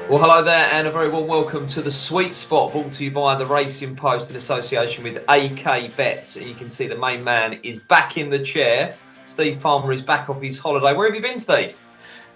Well, hello there, and a very warm welcome to the Sweet Spot, brought to you by the Racing Post in association with AK Bets. And you can see the main man is back in the chair. Steve Palmer is back off his holiday. Where have you been, Steve?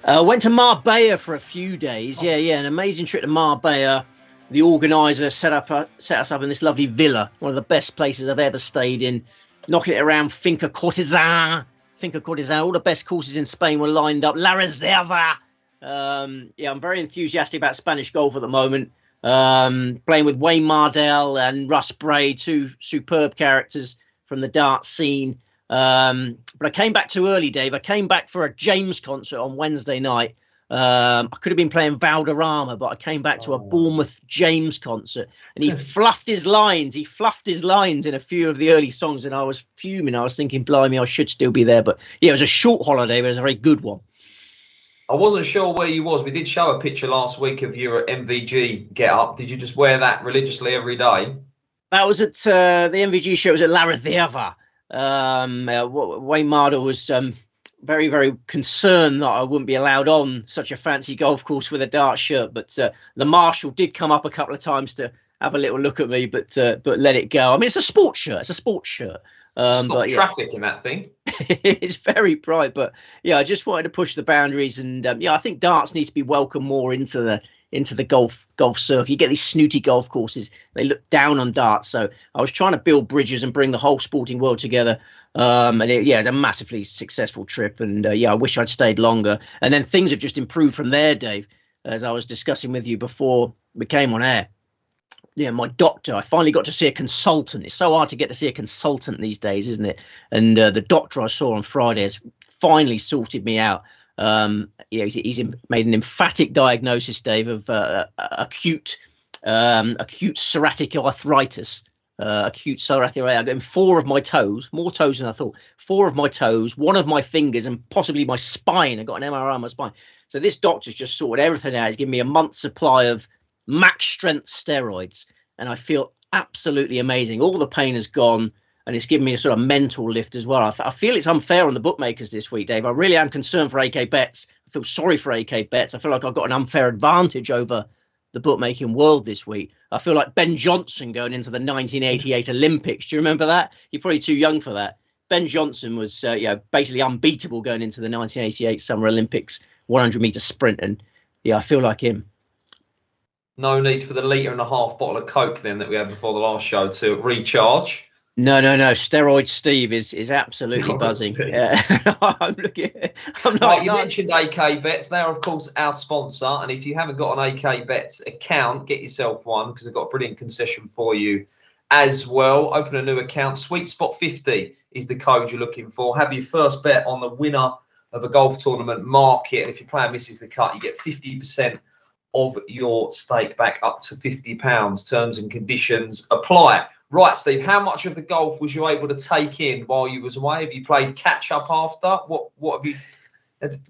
Went to Marbella for a few days. Yeah, an amazing trip to Marbella. The organiser set us up in this lovely villa, one of the best places I've ever stayed in. Knocking it around Finca Cortizan. All the best courses in Spain were lined up. La Reserva. I'm very enthusiastic about Spanish golf at the moment. Playing with Wayne Mardell and Russ Bray, two superb characters from the dart scene. But I came back too early, Dave. I came back for a James concert on Wednesday night. I could have been playing Valderrama, but I came back to a Bournemouth James concert, and he fluffed his lines. He fluffed his lines in a few of the early songs, and I was fuming. I was thinking, blimey, I should still be there. But yeah, it was a short holiday, but it was a very good one. I wasn't sure where you was. We did show a picture last week of your MVG get up. Did you just wear that religiously every day? That was at the MVG show. It was at La Reserva. Wayne Mardell was very, very concerned that I wouldn't be allowed on such a fancy golf course with a dart shirt. But the marshal did come up a couple of times to have a little look at me, but let it go. I mean, it's a sports shirt. Stop traffic in that thing. It's very bright, but yeah, I just wanted to push the boundaries, and I think darts needs to be welcomed more into the golf circuit. You get these snooty golf courses; they look down on darts. So I was trying to build bridges and bring the whole sporting world together. It's a massively successful trip, and I wish I'd stayed longer. And then things have just improved from there, Dave, as I was discussing with you before we came on air. Yeah, my doctor, I finally got to see a consultant. It's so hard to get to see a consultant these days, isn't it? And the doctor I saw on Friday has finally sorted me out. He's made an emphatic diagnosis, Dave, of acute psoriatic arthritis. I got 4 of my toes, more toes than I thought. 4 of my toes, 1 of my fingers, and possibly my spine. I got an MRI on my spine. So this doctor's just sorted everything out. He's given me a month's supply of max strength steroids, and I feel absolutely amazing. All the pain has gone, and it's given me a sort of mental lift as well. I feel it's unfair on the bookmakers this week, Dave. I really am concerned for AK Bets. I feel sorry for AK Bets. I feel like I've got an unfair advantage over the bookmaking world this week. I feel like Ben Johnson going into the 1988 Olympics. Do you remember that? You're probably too young for that. Ben Johnson was basically unbeatable going into the 1988 Summer Olympics 100-meter sprint, and I feel like him. No need for the 1.5 litre bottle of Coke then that we had before the last show to recharge. No. Steroid Steve is absolutely buzzing. I'm you mentioned AK Bets. They are, of course, our sponsor. And if you haven't got an AK Bets account, get yourself one, because they've got a brilliant concession for you as well. Open a new account. Sweet Spot 50 is the code you're looking for. Have your first bet on the winner of a golf tournament market. And if your player misses the cut, you get 50% of your stake back, up to £50. Terms and conditions apply. Right, Steve, how much of the golf was you able to take in while you was away? Have you played catch up after? What have you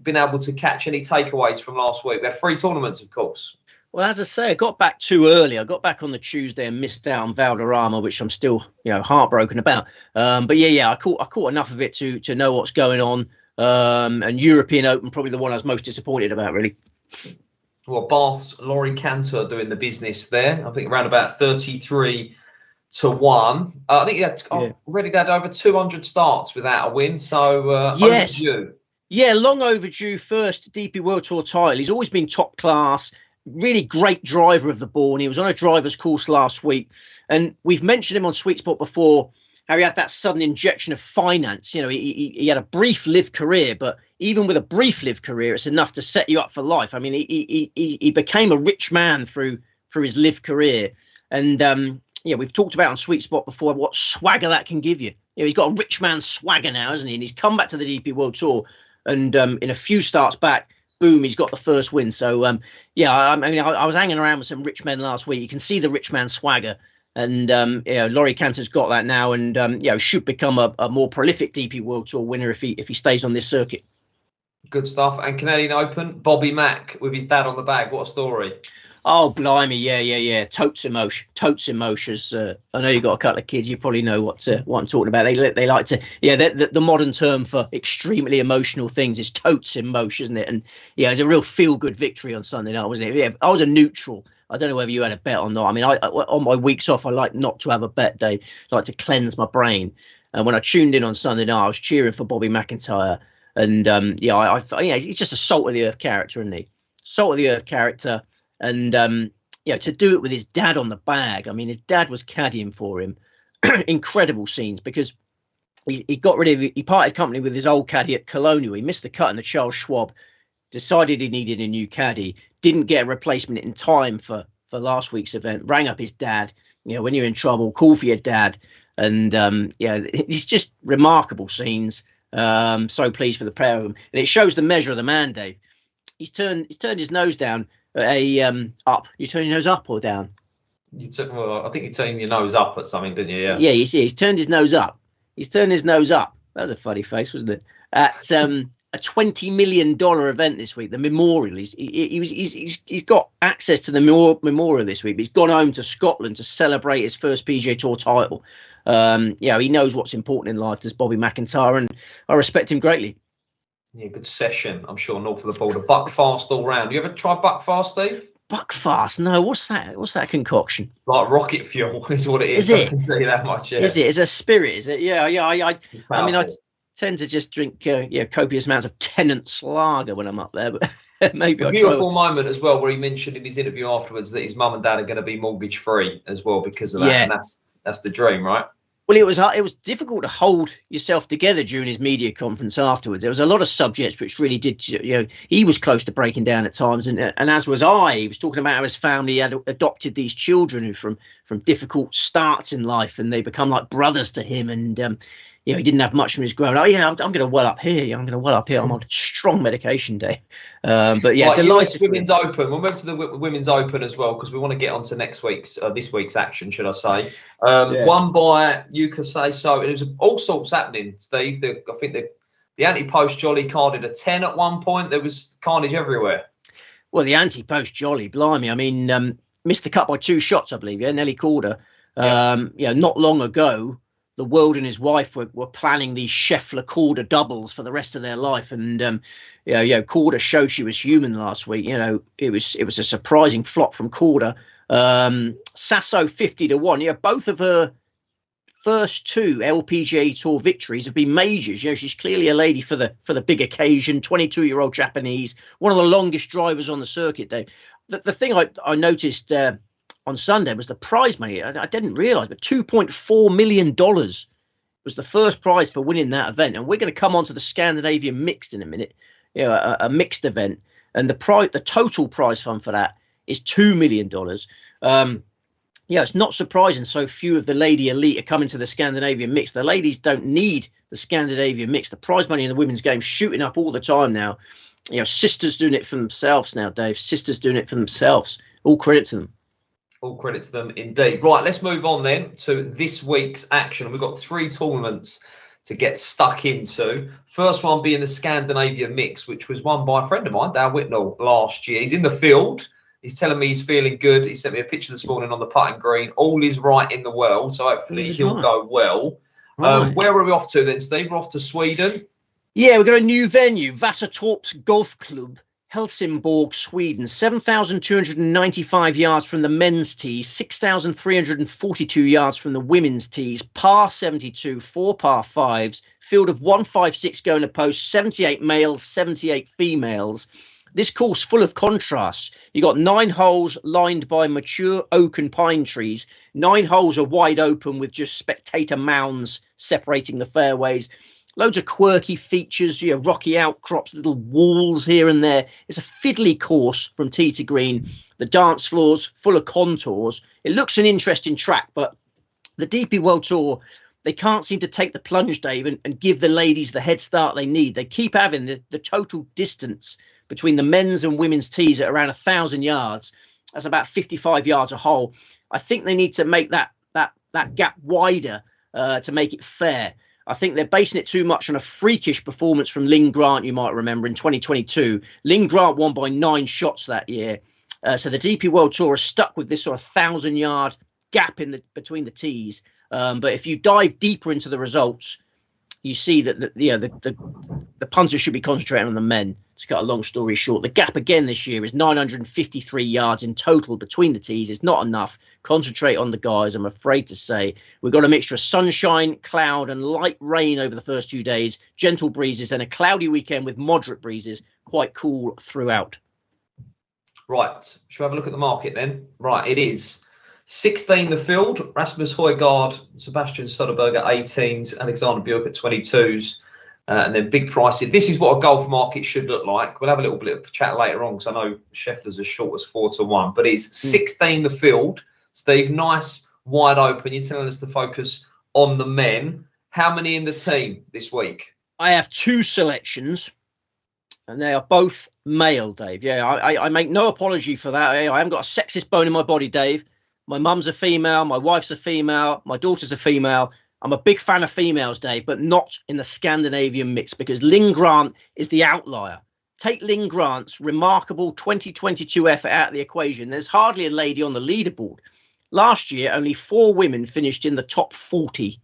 been able to catch? Any takeaways from last week? We had 3 tournaments, of course. Well, as I say, I got back too early. I got back on the Tuesday and missed out on Valderrama, which I'm still, heartbroken about. I caught enough of it to know what's going on. And European Open, probably the one I was most disappointed about, really. Well, Bath's Laurie Cantor doing the business there. I think around about 33 to 1. I think already had over 200 starts without a win. So yes, overdue. Yeah, long overdue. First DP World Tour title. He's always been top class. Really great driver of the ball. And he was on a driver's course last week, and we've mentioned him on Sweet Spot before. How he had that sudden injection of finance. He had a brief lived career, but even with a brief lived career, it's enough to set you up for life. I mean, he became a rich man through his lived career. And, we've talked about on Sweet Spot before what swagger that can give you. He's got a rich man's swagger now, hasn't he? And he's come back to the DP World Tour, and in a few starts back, boom, he's got the first win. So, I was hanging around with some rich men last week. You can see the rich man swagger. And Laurie Cantor's got that now, and should become a more prolific DP World Tour winner if he stays on this circuit. Good stuff. And Canadian Open, Bobby Mack with his dad on the bag. What a story! Oh, blimey, yeah. Totes emotions. I know you've got a couple of kids. You probably know what I'm talking about. They like to, the modern term for extremely emotional things is totes emotion, isn't it? And yeah, it was a real feel-good victory on Sunday night, wasn't it? Yeah, I was a neutral. I don't know whether you had a bet or not. I mean, I on my weeks off, I like not to have a bet day. I like to cleanse my brain. And when I tuned in on Sunday night, I was cheering for Bobby MacIntyre. And he's just a salt of the earth character, isn't he? Salt of the earth character. And, to do it with his dad on the bag. I mean, his dad was caddying for him. Incredible scenes, because he parted company with his old caddy at Colonial. He missed the cut in the Charles Schwab, decided he needed a new caddy, didn't get a replacement in time for last week's event, rang up his dad. When you're in trouble, call for your dad. And, it's just remarkable scenes. So pleased for the pair of them. And it shows the measure of the man, Dave. He's turned his nose down. Up. You turn your nose up or down? I think you turned your nose up at something, didn't you? Yeah. Yeah. You see, he's turned his nose up. That was a funny face, wasn't it? At a $20 million event this week, the Memorial. He's got access to the Memorial this week. But he's gone home to Scotland to celebrate his first PGA Tour title. He knows what's important in life, does Bobby MacIntyre, and I respect him greatly. Yeah, good session, I'm sure, north of the border. Buckfast all round. You ever tried Buckfast, Steve? Buckfast? No, what's that? What's that concoction? Like rocket fuel is what it is. I can tell you that much, yeah. Is it? Is a spirit, is it? Yeah. I mean, I tend to just drink copious amounts of Tennant's lager when I'm up there, but maybe a beautiful moment as well, where he mentioned in his interview afterwards that his mum and dad are going to be mortgage free as well because of that. Yeah. And that's the dream, right? Well, it was difficult to hold yourself together during his media conference afterwards. There was a lot of subjects which really did, he was close to breaking down at times, and as was I. He was talking about how his family had adopted these children who from difficult starts in life, and they become like brothers to him. And he didn't have much from his growing up. I'm going to well up here. I'm on strong medication day. But yeah, the US Women's Open. We'll move to the Women's Open as well, because we want to get on to this week's action, should I say? Won by Yuka Sato. There was all sorts happening, Steve. I think the anti-post jolly carded a 10 at one point. There was carnage everywhere. Well, the anti-post jolly, blimey. I mean, missed the cut by 2 shots, I believe. Yeah, Nelly Corder. Not long ago, the world and his wife were planning these Scheffler Corder doubles for the rest of their life, and Corder showed she was human last week. It was a surprising flop from Corder. Sasso 50-1. Yeah, both of her first 2 LPGA Tour victories have been majors. She's clearly a lady for the big occasion. 22-year-old Japanese, one of the longest drivers on the circuit, Dave. The thing I noticed on Sunday was the prize money. I didn't realise, but $2.4 million was the first prize for winning that event. And we're going to come on to the Scandinavian Mixed in a minute, a mixed event. And the total prize fund for that is $2 million. It's not surprising so few of the lady elite are coming to the Scandinavian Mixed. The ladies don't need the Scandinavian Mixed. The prize money in the women's game shooting up all the time now. Sisters doing it for themselves now, Dave. Sisters doing it for themselves. All credit to them. All credit to them indeed. Right, let's move on then to this week's action. We've got 3 tournaments to get stuck into. First one being the Scandinavian Mix, which was won by a friend of mine, Dale Whitnell, last year. He's in the field. He's telling me he's feeling good. He sent me a picture this morning on the putting green. All is right in the world, so hopefully he'll go well. Right. Where are we off to then, Steve? We're off to Sweden. Yeah, we've got a new venue, Vasatorps Golf Club, Helsingborg, Sweden. 7,295 yards from the men's tees, 6,342 yards from the women's tees, par 72, 4 par 5s, field of 156 going to post, 78 males, 78 females. This course full of contrasts. You got 9 holes lined by mature oak and pine trees. 9 holes are wide open with just spectator mounds separating the fairways. Loads of quirky features, rocky outcrops, little walls here and there. It's a fiddly course from tee to green. The dance floor's full of contours. It looks an interesting track, but the DP World Tour, they can't seem to take the plunge, Dave, and give the ladies the head start they need. They keep having the total distance between the men's and women's tees at around 1,000 yards. That's about 55 yards a hole. I think they need to make that gap wider to make it fair. I think they're basing it too much on a freakish performance from Lynn Grant, you might remember, in 2022. Lynn Grant won by 9 shots that year. So the DP World Tour is stuck with this sort of 1,000-yard gap between the tees. But if you dive deeper into the results, you see that the punters should be concentrating on the men. To cut a long story short, the gap again this year is 953 yards in total between the tees. It's not enough. Concentrate on the guys, I'm afraid to say. We've got a mixture of sunshine, cloud and light rain over the first 2 days, gentle breezes, and a cloudy weekend with moderate breezes, quite cool throughout. Right, shall we have a look at the market then? Right, it is 16 the field, Rasmus Højgaard, Sebastian Soderberg at 18s, Alexander Björk at 22s, and then big pricing. This is what a golf market should look like. We'll have a little bit of chat later on because I know Scheffler's as short as 4-1, but it's 16 the field. Steve, nice, wide open. You're telling us to focus on the men. How many in the team this week? I have 2 selections. And they are both male, Dave. Yeah, I make no apology for that. I haven't got a sexist bone in my body, Dave. My mum's a female. My wife's a female. My daughter's a female. I'm a big fan of females, Dave, but not in the Scandinavian mix because Lynn Grant is the outlier. Take Lynn Grant's remarkable 2022 effort out of the equation. There's hardly a lady on the leaderboard. Last year, only 4 women finished in the top 40.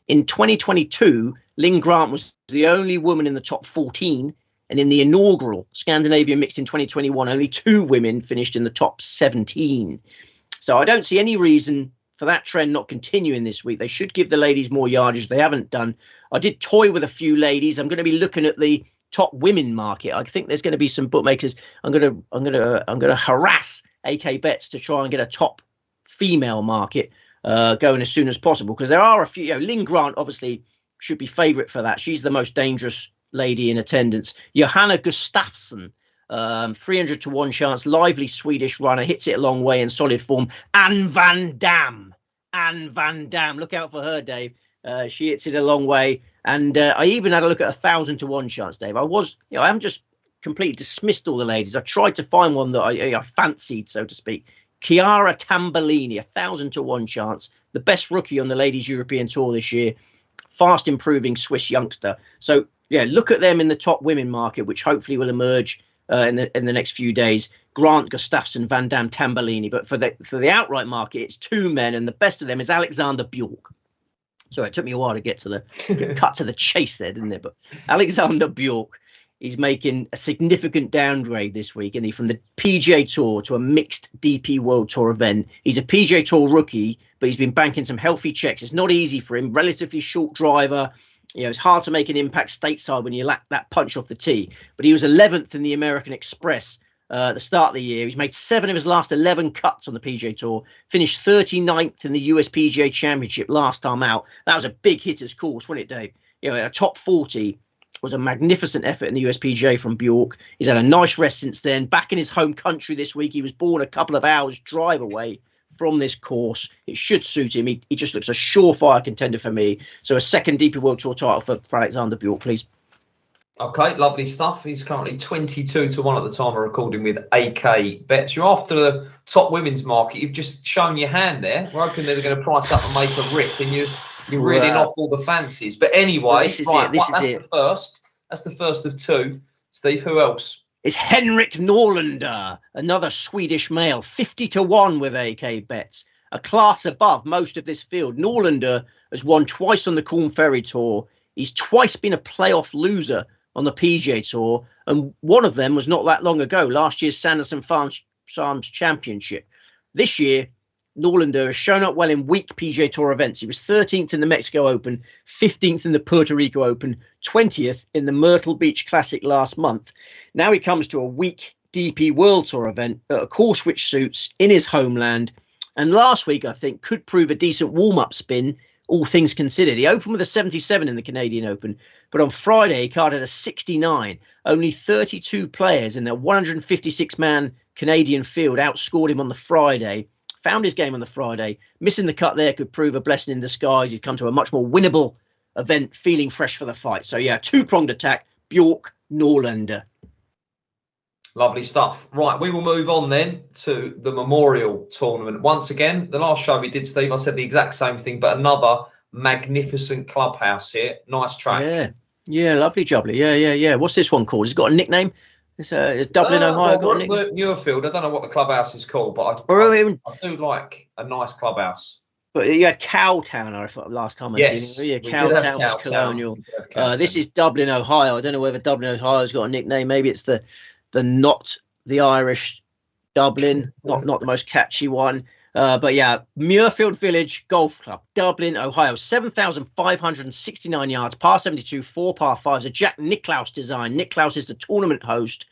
In 2022, Lynn Grant was the only woman in the top 14. And in the inaugural Scandinavian Mixed in 2021, only 2 women finished in the top 17. So I don't see any reason for that trend not continuing this week. They should give the ladies more yardage. They haven't done. I did toy with a few ladies. I'm going to be looking at the top women market. I think there's going to be some bookmakers. I'm going to harass AK Bets to try and get a top female market going as soon as possible because there are a few. Lynn Grant obviously should be favourite for that. She's the most dangerous lady in attendance. Johanna Gustafsson, 300-1 chance, lively Swedish runner, hits it a long way in solid form. Anne van Dam, look out for her, Dave. She hits it a long way, and I even had a look at 1,000-1 chance, Dave. I haven't just completely dismissed all the ladies. I tried to find one that I fancied, so to speak. Chiara Tambellini, 1,000-1 chance, the best rookie on the Ladies European Tour this year, fast improving Swiss youngster. So yeah, look at them in the top women market, which hopefully will emerge in the next few days. Grant, Gustafsson, Van Dam, Tambellini. But for the outright market, it's 2 men, and the best of them is Alexander Björk. Sorry, it took me a while to get to cut to the chase there, didn't it? But Alexander Björk is making a significant downgrade this week, isn't he? From the PGA Tour to a mixed DP World Tour event. He's a PGA Tour rookie, but he's been banking some healthy checks. It's not easy for him. Relatively short driver. It's hard to make an impact stateside when you lack that punch off the tee. But he was 11th in the American Express at the start of the year. He's made 7 of his last 11 cuts on the PGA Tour. Finished 39th in the US PGA Championship last time out. That was a big hitter's course, wasn't it, Dave? A top 40 was a magnificent effort in the US PGA from Björk. He's had a nice rest since then. Back in his home country this week. He was born a couple of hours drive away from this course. It should suit him. He just looks a surefire contender for me. So a second DP World Tour title for Alexander Björk, please. Okay, lovely stuff. He's currently 22-1 at the time of recording with AK Bets. You're after the top women's market. You've just shown your hand there. We're hoping they're going to price up and make a rip, and you're reeling off all the fancies. But anyway, well, this is it. The first. That's the first of 2. Steve, who else? It's Henrik Norlander, another Swedish male, 50-1 with AK Bets, a class above most of this field. Norlander has won twice on the Corn Ferry Tour. He's twice been a playoff loser on the PGA Tour, and one of them was not that long ago, last year's Sanderson Farms Championship. This year, Norlander has shown up well in weak PGA Tour events. He was 13th in the Mexico Open, 15th in the Puerto Rico Open, 20th in the Myrtle Beach Classic last month. Now he comes to a weak DP World Tour event at a course which suits in his homeland. And last week, I think, could prove a decent warm-up spin, all things considered. He opened with a 77 in the Canadian Open, but on Friday, he carded a 69. Only 32 players in their 156-man Canadian field outscored him on the Friday. Found his game on the Friday. Missing the cut there could prove a blessing in disguise. He's come to a much more winnable event, feeling fresh for the fight. So, yeah, 2-pronged attack, Björk, Norlander. Lovely stuff. Right, we will move on then to the Memorial Tournament. Once again, the last show we did, Steve, I said the exact same thing, but another magnificent clubhouse here. Nice track. Yeah, lovely jubbly. Yeah. What's this one called? Has it got a nickname? Is Dublin, Ohio got a nickname? Muirfield. I don't know what the clubhouse is called, but I do like a nice clubhouse. But you had Cowtown, I thought last time I did. Yeah, Cowtown was Colonial. This is Dublin, Ohio. I don't know whether Dublin, Ohio's got a nickname. Maybe it's the not the Irish Dublin, not the most catchy one. But yeah, Muirfield Village Golf Club, Dublin, Ohio, 7,569 yards, par 72, 4 par 5s, a Jack Nicklaus design. Nicklaus is the tournament host.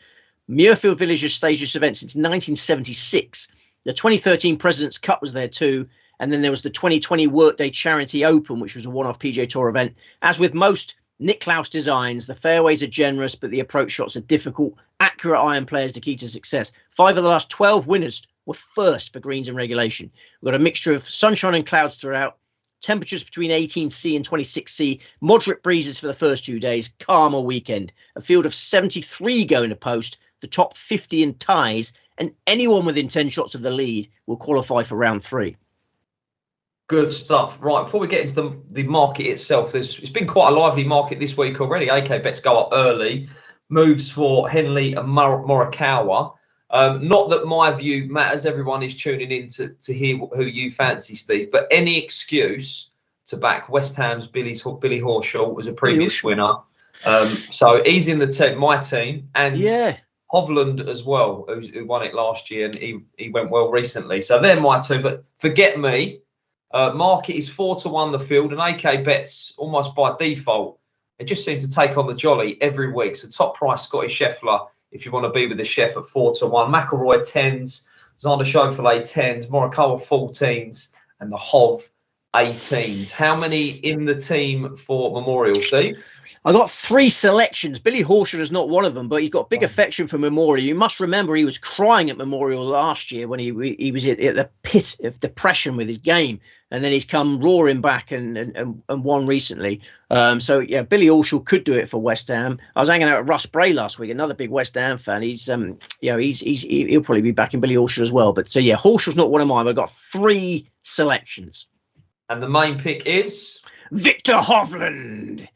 Muirfield Village has staged this event since 1976. The 2013 President's Cup was there too. And then there was the 2020 Workday Charity Open, which was a one-off PGA Tour event. As with most Nicklaus designs, the fairways are generous, but the approach shots are difficult. Accurate iron play is the key to success. 5 of the last 12 winners were first for greens in regulation. We've got a mixture of sunshine and clouds throughout. Temperatures between 18C and 26C. Moderate breezes for the first 2 days. Calmer weekend. A field of 73 going to post. The top 50 in ties. And anyone within 10 shots of the lead will qualify for round 3. Good stuff. Right, before we get into the market itself, it's been quite a lively market this week already. AK bets go up early. Moves for Henley and Morikawa. Not that my view matters. Everyone is tuning in to hear who you fancy, Steve. But any excuse to back West Ham's Billy Horschel was a previous winner. So he's in the team, my team. And Hovland as well, who won it last year. And he went well recently. So they're my two. But forget me. Market is 4-1 the field, and AK bets almost by default. They just seem to take on the jolly every week. So top price Scotty Scheffler, if you want to be with the chef, at 4-1. McIlroy 10s, Xander Schauffele 10s, Morikawa 14s, and the Hov 18s. How many in the team for Memorial, Steve? I got 3 selections. Billy Horschel is not one of them, but he's got big affection for Memorial. You must remember he was crying at Memorial last year when he was at the pit of depression with his game, and then he's come roaring back and won recently. So yeah, Billy Horschel could do it for West Ham. I was hanging out with Russ Bray last week, another big West Ham fan. He'll probably be back in Billy Horschel as well. But so yeah, Horschel's not one of mine. I've got 3 selections, and the main pick is Victor Hovland.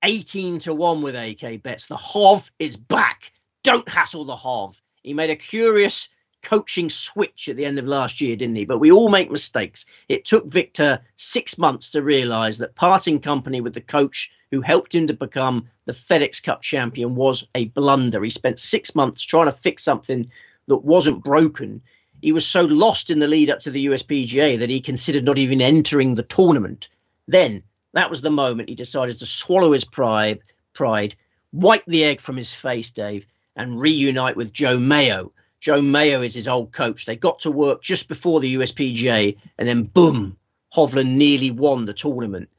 18-1 with AK bets. The Hov is back. Don't hassle the Hov. He made a curious coaching switch at the end of last year, didn't he? But we all make mistakes. It took Victor 6 months to realise that parting company with the coach who helped him to become the FedEx Cup champion was a blunder. He spent 6 months trying to fix something that wasn't broken. He was so lost in the lead up to the USPGA that he considered not even entering the tournament. Then that was the moment he decided to swallow his pride, wipe the egg from his face, Dave, and reunite with Joe Mayo. Joe Mayo is his old coach. They got to work just before the USPGA, and then boom, Hovland nearly won the tournament.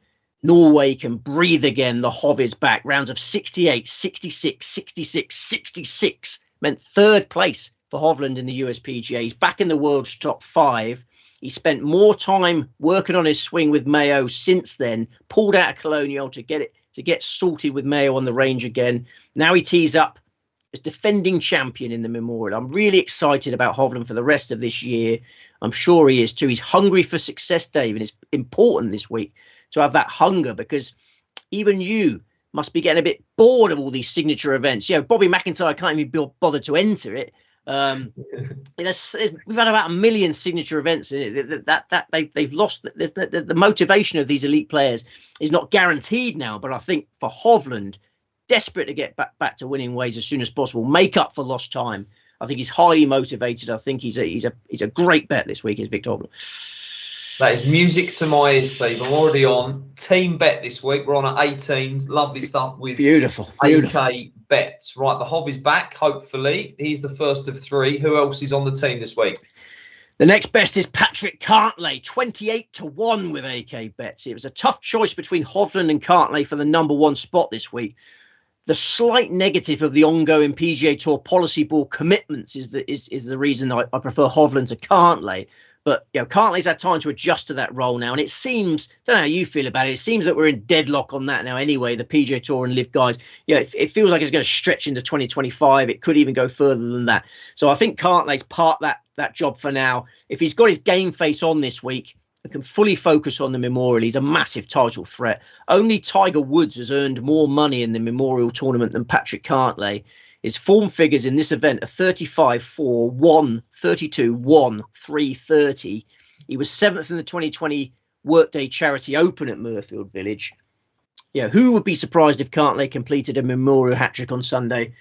Norway can breathe again. The Hov is back. Rounds of 68, 66, 66, 66 meant 3rd place for Hovland in the USPGA. He's back in the world's top 5. He spent more time working on his swing with Mayo since then, pulled out of Colonial to get sorted with Mayo on the range again. Now he tees up as defending champion in the Memorial. I'm really excited about Hovland for the rest of this year. I'm sure he is too. He's hungry for success, Dave, and it's important this week to have that hunger, because even you must be getting a bit bored of all these signature events. Bobby McIntyre can't even be bothered to enter it. We've had about 1 million signature events in it. They've lost. The motivation of these elite players is not guaranteed now. But I think for Hovland, desperate to get back to winning ways as soon as possible, make up for lost time. I think he's highly motivated. I think he's a great bet this week. Is Victor Hovland. That is music to my ears, Steve. I'm already on team bet this week. We're on at 18s. Lovely stuff with beautiful. AK bets. Right, the Hov is back, hopefully. He's the first of 3. Who else is on the team this week? The next best is Patrick Cantlay, 28-1 with AK bets. It was a tough choice between Hovland and Cantlay for the number 1 spot this week. The slight negative of the ongoing PGA Tour policy ball commitments is the reason I prefer Hovland to Cantlay. But Cantlay's had time to adjust to that role now, and it seems, don't know how you feel about it, it seems that we're in deadlock on that now anyway, the PGA Tour and Live guys. It feels like it's going to stretch into 2025. It could even go further than that. So I think Cantlay's part that job for now. If he's got his game face on this week and can fully focus on the Memorial, he's a massive title threat. Only Tiger Woods has earned more money in the Memorial tournament than Patrick Cantlay. His form figures in this event are 35, 4, 1, 32, 1, 3, 30. He was 7th in the 2020 Workday Charity Open at Murfield Village. Yeah, who would be surprised if Cantlay completed a memorial hat-trick on Sunday?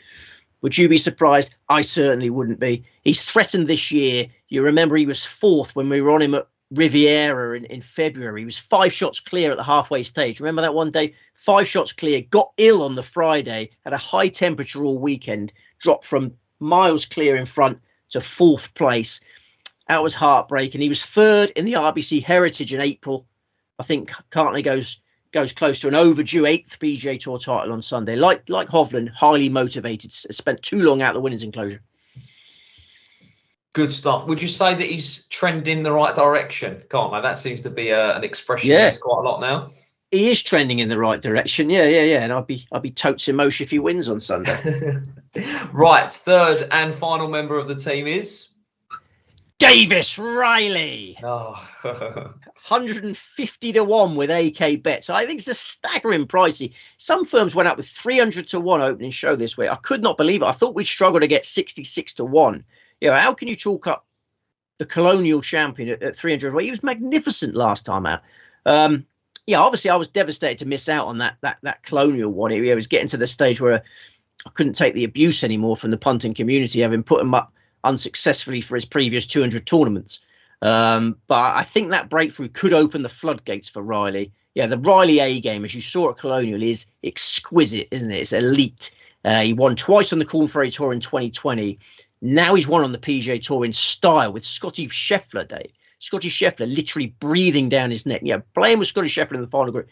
Would you be surprised? I certainly wouldn't be. He's threatened this year. You remember he was 4th when we were on him at Riviera in February. He was 5 shots clear at the halfway stage. Remember that one day? 5 shots clear, got ill on the Friday, had a high temperature all weekend, dropped from miles clear in front to 4th place. That was heartbreaking. He was 3rd in the RBC Heritage in April. I think Cantlay goes close to an overdue 8th PGA Tour title on Sunday. Like Hovland, highly motivated, spent too long out the winners' enclosure. Good stuff. Would you say that he's trending in the right direction? Cantlay, that seems to be an expression used quite a lot now. He is trending in the right direction. Yeah. And I'll be totes emotion if he wins on Sunday. Right, 3rd and final member of the team is Davis Riley. Oh. 150 to 1 with AK bets. I think it's a staggering pricey. Some firms went up with 300 to 1 opening show this week. I could not believe it. I thought we'd struggle to get 66 to 1. How can you chalk up the Colonial champion at 300? Well, he was magnificent last time out. Obviously I was devastated to miss out on that Colonial one. It was getting to the stage where I couldn't take the abuse anymore from the punting community, having put him up unsuccessfully for his previous 200 tournaments. But I think that breakthrough could open the floodgates for Riley. Yeah, the Riley A game, as you saw at Colonial, is exquisite, isn't it? It's elite. He won twice on the Corn Ferry Tour in 2020. Now he's won on the PGA Tour in style with Scotty Scheffler, Dave. Scotty Scheffler literally breathing down his neck. Playing with Scotty Scheffler in the final group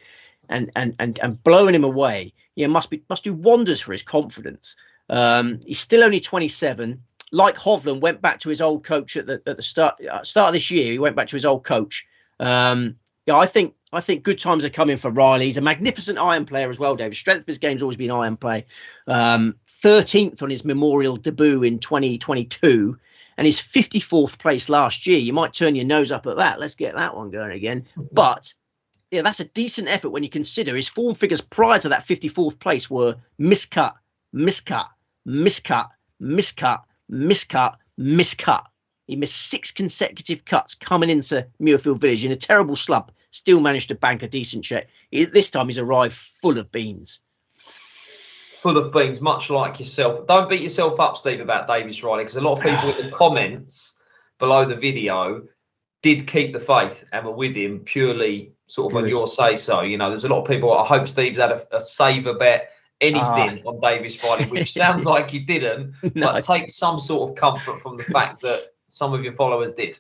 and blowing him away. Must do wonders for his confidence. He's still only 27. Like Hovland, went back to his old coach at the start of this year. He went back to his old coach. I think good times are coming for Riley. He's a magnificent iron player as well, David. Strength of his game's always been iron play. 13th on his memorial debut in 2022 and his 54th place last year. You might turn your nose up at that. Let's get that one going again. But that's a decent effort when you consider his form figures prior to that 54th place were miscut. He missed 6 consecutive cuts coming into Muirfield Village in a terrible slump. Still managed to bank a decent check. This time he's arrived full of beans. Full of beans, much like yourself. Don't beat yourself up, Steve, about Davis Riley, because a lot of people in the comments below the video did keep the faith and were with him purely sort of on your say-so. There's a lot of people, I hope Steve's had a saver bet, anything on Davis Riley, which sounds like you didn't, but take some sort of comfort from the fact that some of your followers did.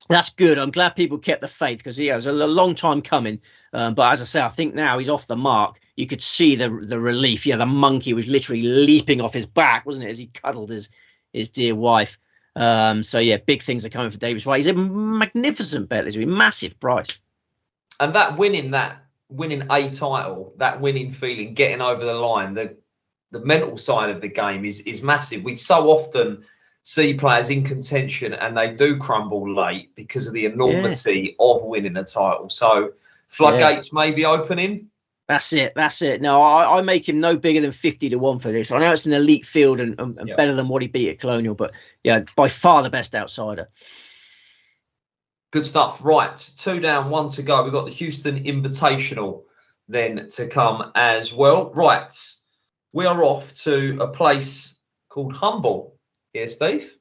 That's good. I'm glad people kept the faith because it was a long time coming. But as I say, I think now he's off the mark. You could see the relief. The monkey was literally leaping off his back, wasn't it, as he cuddled his dear wife. Big things are coming for Davis Riley. He's a magnificent bet. There's a massive price. And that winning a title, that winning feeling, getting over the line, the mental side of the game is massive. We so often see players in contention and they do crumble late because of the enormity of winning a title. So floodgates may be opening. That's it. No, I make him no bigger than 50 to 1 for this. I know it's an elite field and better than what he beat at Colonial, but by far the best outsider. Good stuff. Right, 2 down, 1 to go. We've got the Houston Invitational then to come as well. Right, we are off to a place called Humble. Here, Steve.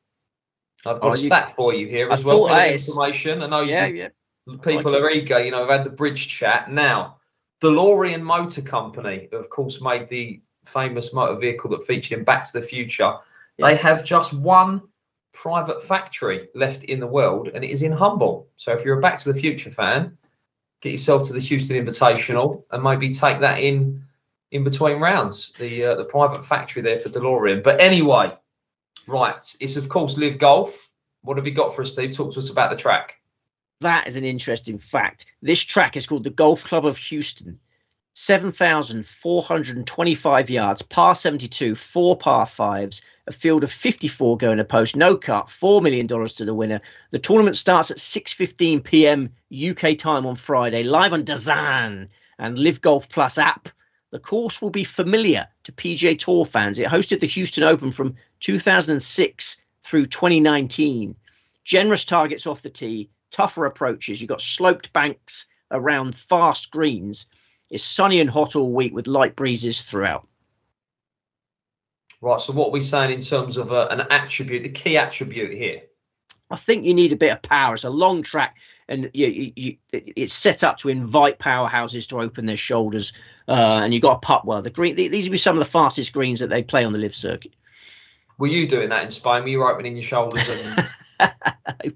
I've got a stat for you here as well. Information. I know people are eager. I've had the bridge chat. Now, DeLorean Motor Company, of course, made the famous motor vehicle that featured in Back to the Future. Yes. They have just one private factory left in the world, and it is in Humble. So if you're a Back to the Future fan, get yourself to the Houston Invitational and maybe take that in between rounds. The private factory there for DeLorean. But anyway. Right, it's of course Live Golf. What have you got for us, Steve? Talk to us about the track. That is an interesting fact. This track is called the Golf Club of Houston. 7,425 yards, par 72, 4 par 5s, a field of 54 going to post, no cut, $4 million to the winner. The tournament starts at 6:15 p.m. UK time on Friday, live on DAZN and Live Golf Plus app. The course will be familiar to PGA Tour fans. It hosted the Houston Open from 2006 through 2019. Generous targets off the tee, tougher approaches. You've got sloped banks around fast greens. It's sunny and hot all week with light breezes throughout. Right, so what are we saying in terms of an attribute, the key attribute here? I think you need a bit of power. It's a long track, and it's set up to invite powerhouses to open their shoulders. And you've got to putt well. The green, these will be some of the fastest greens that they play on the live circuit. Were you doing that in Spain? Were you opening your shoulders? And... I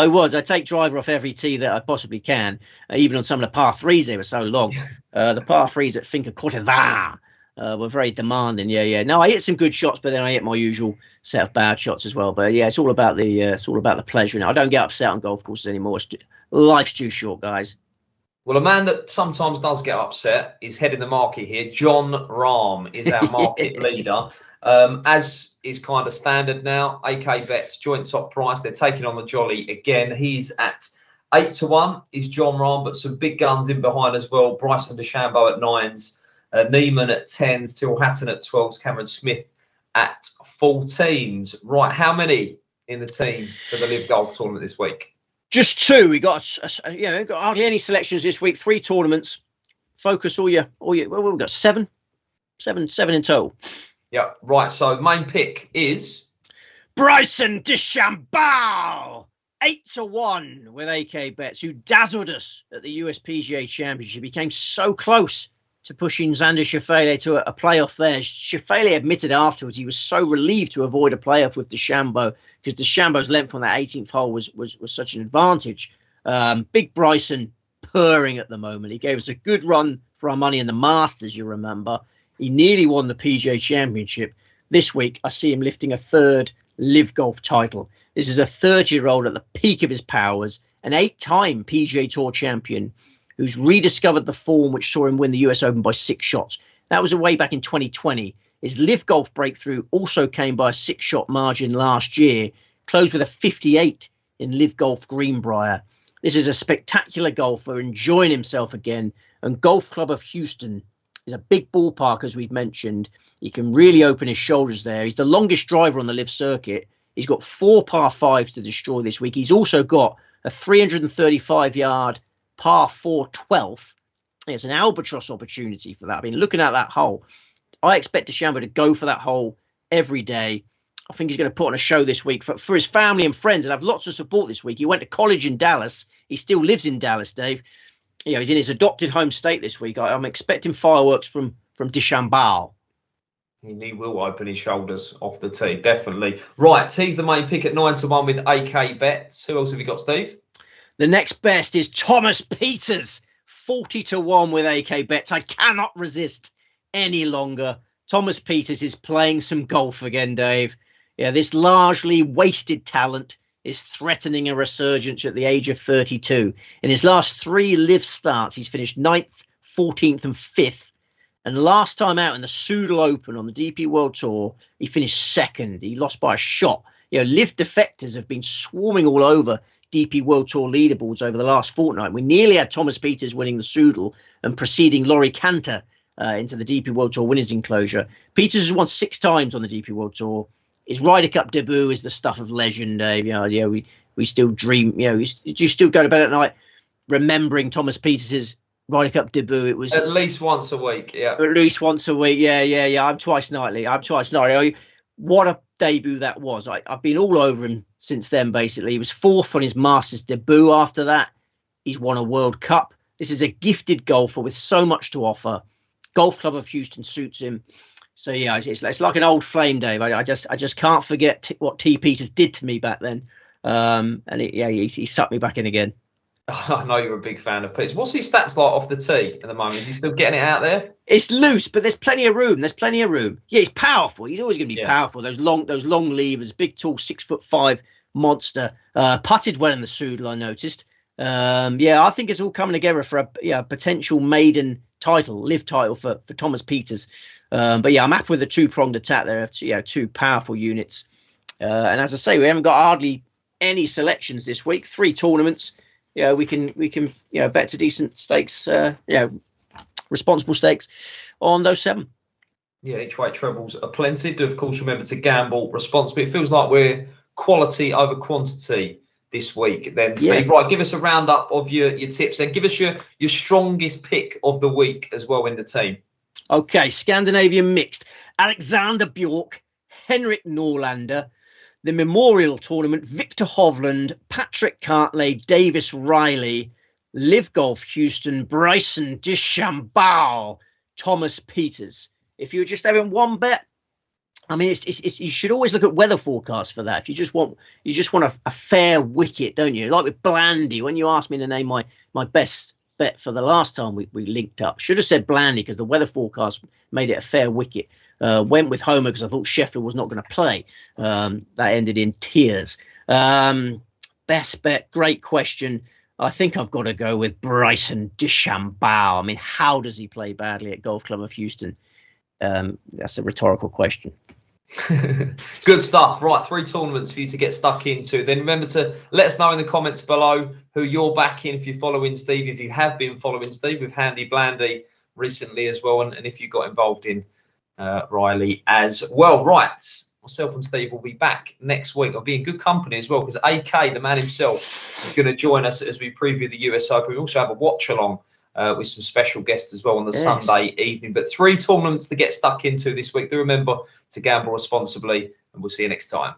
was. I take driver off every tee that I possibly can. Even on some of the par threes, they were so long. The par threes at Finca Corteva were very demanding. Yeah. No, I hit some good shots, but then I hit my usual set of bad shots as well. But yeah, it's all about the pleasure. I don't get upset on golf courses anymore. Life's too short, guys. Well, a man that sometimes does get upset is heading the market here. John Rahm is our market leader. As is kind of standard now, AK Bets, joint top price. They're taking on the Jolly again. He's at 8-1 is John Rahm, but some big guns in behind as well. Bryson DeChambeau at 9s, Neiman at 10s, Till Hatton at 12s, Cameron Smith at 14s. Right, how many in the team for the Live Golf tournament this week? Just 2. We got got hardly any selections this week. 3 tournaments. Focus all your. Well, we've got 7 in total. Yeah, right. So main pick is Bryson DeChambeau, 8-1 with AK Bets, who dazzled us at the US PGA Championship. He came so close to pushing Xander Schauffele to a playoff there. Schauffele admitted afterwards he was so relieved to avoid a playoff with DeChambeau because DeChambeau's length on that 18th hole was such an advantage. Big Bryson purring at the moment. He gave us a good run for our money in the Masters, you remember. He nearly won the PGA Championship. This week, I see him lifting a 3rd Live Golf title. This is a 30-year-old at the peak of his powers, an 8-time PGA Tour champion who's rediscovered the form which saw him win the US Open by 6 shots. That was way back in 2020. His Live Golf breakthrough also came by a 6-shot margin last year, closed with a 58 in Live Golf Greenbrier. This is a spectacular golfer enjoying himself again, and Golf Club of Houston is a big ballpark, as we've mentioned. He can really open his shoulders there. He's the longest driver on the Live circuit. He's got 4 par 5s to destroy this week. He's also got a 335-yard par 4 12th. It's an albatross opportunity for that. I mean, looking at that hole, I expect DeChambeau to go for that hole every day. I think he's going to put on a show this week for his family and friends and have lots of support this week. He went to college in Dallas. He still lives in Dallas, Dave. He's in his adopted home state this week. I'm expecting fireworks from DeChambeau. He will open his shoulders off the tee, definitely. Right, he's the main pick at 9-1 with AK Bets. Who else have you got, Steve? The next best is Thomas Pieters, 40-1 with AK Bets. I cannot resist any longer. Thomas Pieters is playing some golf again, Dave. Yeah, this largely wasted talent is threatening a resurgence at the age of 32. In his last 3 Live starts, he's finished 9th, 14th and 5th. And last time out in the Soodle Open on the DP World Tour, he finished 2nd. He lost by a shot. Live defectors have been swarming all over DP World Tour leaderboards over the last fortnight. We nearly had Thomas Pieters winning the Soodle and preceding Laurie Cantor into the DP World Tour winners enclosure. Pieters has won 6 times on the DP World Tour. His Ryder Cup debut is the stuff of legend, Dave. We still dream. You still go to bed at night remembering Thomas Pieters' Ryder Cup debut. It was at least once a week. Yeah, at least once a week. Yeah. I'm twice nightly. What a debut that was. I've been all over him since then. Basically, he was 4th on his Masters debut. After that, he's won a World Cup. This is a gifted golfer with so much to offer. Golf Club of Houston suits him. So yeah, it's like an old flame, Dave. I just can't forget what T. Pieters did to me back then, he sucked me back in again. I know you're a big fan of Pieters. What's his stats like off the tee at the moment? Is he still getting it out there? It's loose, but there's plenty of room. Yeah, he's powerful. He's always going to be powerful. Those long levers, big, tall, 6'5" monster. Putted well in the Soodle, I noticed. I think it's all coming together for a potential maiden title, Live title for Thomas Pieters. I'm happy with the 2-pronged attack there. 2 powerful units. And as I say, we haven't got hardly any selections this week. 3 tournaments. We can bet to decent stakes. Responsible stakes on those 7. Yeah, each way trebles are plenty. Do, of course, remember to gamble responsibly. It feels like we're quality over quantity this week then, Steve. Yeah. Right, give us a roundup of your tips and give us your strongest pick of the week as well in the team. Okay, Scandinavian Mixed. Alexander Bjork, Henrik Norlander, the Memorial Tournament, Victor Hovland, Patrick Cartley, Davis Riley, Live Golf Houston, Bryson DeChambeau, Thomas Peters. If you're just having one bet, I mean, it's you should always look at weather forecasts for that. If you just want a fair wicket, don't you? Like with Blandy, when you asked me to name my best bet for the last time we linked up, should have said Blandy because the weather forecast made it a fair wicket. Went with Homer because I thought Sheffield was not going to play. That ended in tears. Best bet, great question. I think I've got to go with Bryson DeChambeau. I mean, how does he play badly at Golf Club of Houston? That's a rhetorical question. Good stuff. Right, 3 tournaments for you to get stuck into. Then remember to let us know in the comments below who you're backing if you're following Steve, if you have been following Steve with Handy Blandy recently as well, and if you got involved in Riley as well. Right, myself and Steve will be back next week. I'll be in good company as well because AK, the man himself, is going to join us as we preview the US Open. We also have a watch along with some special guests as well on the Sunday evening. But 3 tournaments to get stuck into this week. Do remember to gamble responsibly, and we'll see you next time.